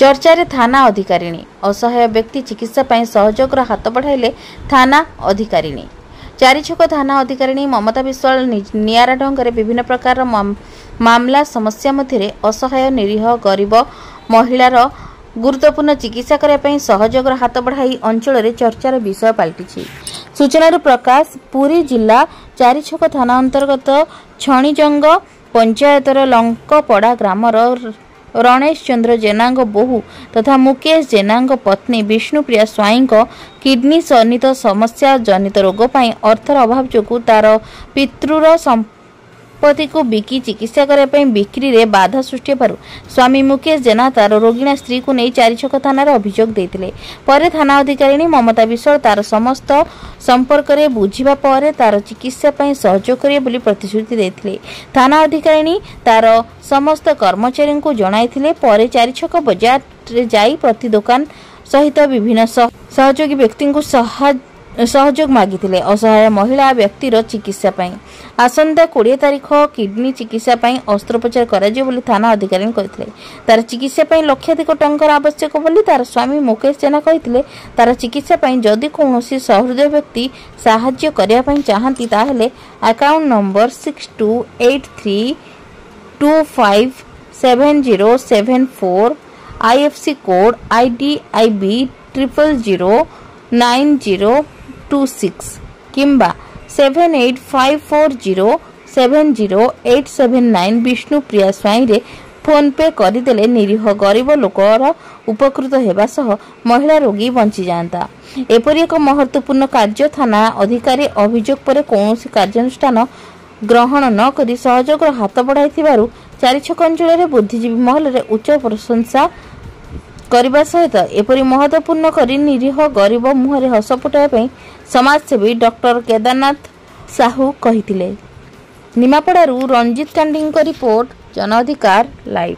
चर्चा रे थाना अधिकारिणी असहाय व्यक्ति चिकित्सा ପାଇଁ सहयोगर हाथ बढ़ाइले थाना अधिकारिणी। चारिछक थाना अधिकारिणी ममता विश्वाल नियारा ढंग विभिन्न प्रकार मामला समस्या मध्य असहाय निरीह गरीब महिलार गुरुत्वपूर्ण चिकित्सा करने सहयोगर हाथ बढ़ाई अंचल में चर्चार विषय पलटि। सूचना प्रकाश पुरी जिला चारिछक थाना अंतर्गत छणीजंग पंचायतर लंकपड़ा ग्रामर रणेश चंद्र जेनांग बोहू तथा मुकेश जेनांग पत्नी विष्णुप्रिया स्वाई किडनी जनित समस्या जनित रोग पर अर्थर अभाव जो तार पितृर संपत्ति को बिकी चिकित्सा करने बिक्री रे बाधा सृष्टि हेबारु स्वामी मुकेश जेना तार रोगिणा स्त्री को नहीं चारिछक थाना अभियोग देथिले। परे थाना अधिकारिणी ममता विश्वाल तार समस्त संपर्क रे बुझिबा परे तार चिकित्सा पई सहयोग करिए बोली प्रतिश्रुति देथिले। थाना अधिकारिणी तार समस्त कर्मचारी को जणाइथिले। परे चारिछक बजार रे जाई प्रति दुकान सहित विभिन्न सहयोगी व्यक्ति को सहयोग मागिथिले असहाय महिला व्यक्तिर चिकित्सा पई। आसंता 20 तारिख किडनी चिकित्सा पई अस्त्रोपचार कराजियो बोली थाना अधिकारी कहिथिले। तार चिकित्सा पई लक्षाधिक टंकार आवश्यक बोली तार स्वामी मुकेश जेना कहिथिले। तार चिकित्सा पई जदि कोनोसी सहृदय व्यक्ति सहाय्य करिया पई चाहंती ताहेले account number 6283257074 IFC code IDIB 0009026 किंबा 7854070879 विष्णुप्रिया स्वाई रे फोन पे करदेले निरीह गरीब लोकर उपकृत हेबा सह महिला रोगी बंची जाता। एपरि एक महत्वपूर्ण कार्य थाना अधिकारी अभियोग पर कौनसी कार्यानुष्ठान ग्रहण न करी सहयोग हाथ बढ़ाई चारिछक अंचल बुद्धिजीवी महल रे उच्च प्रशंसा करने सहित एपरी महत्वपूर्ण करी निरीह गरीब मुहरे हस फुटाई समाजसेवी डॉक्टर केदारनाथ साहू कहिथिले। निमापड़ारू रंजित कांडी रिपोर्ट जन अधिकार लाइव।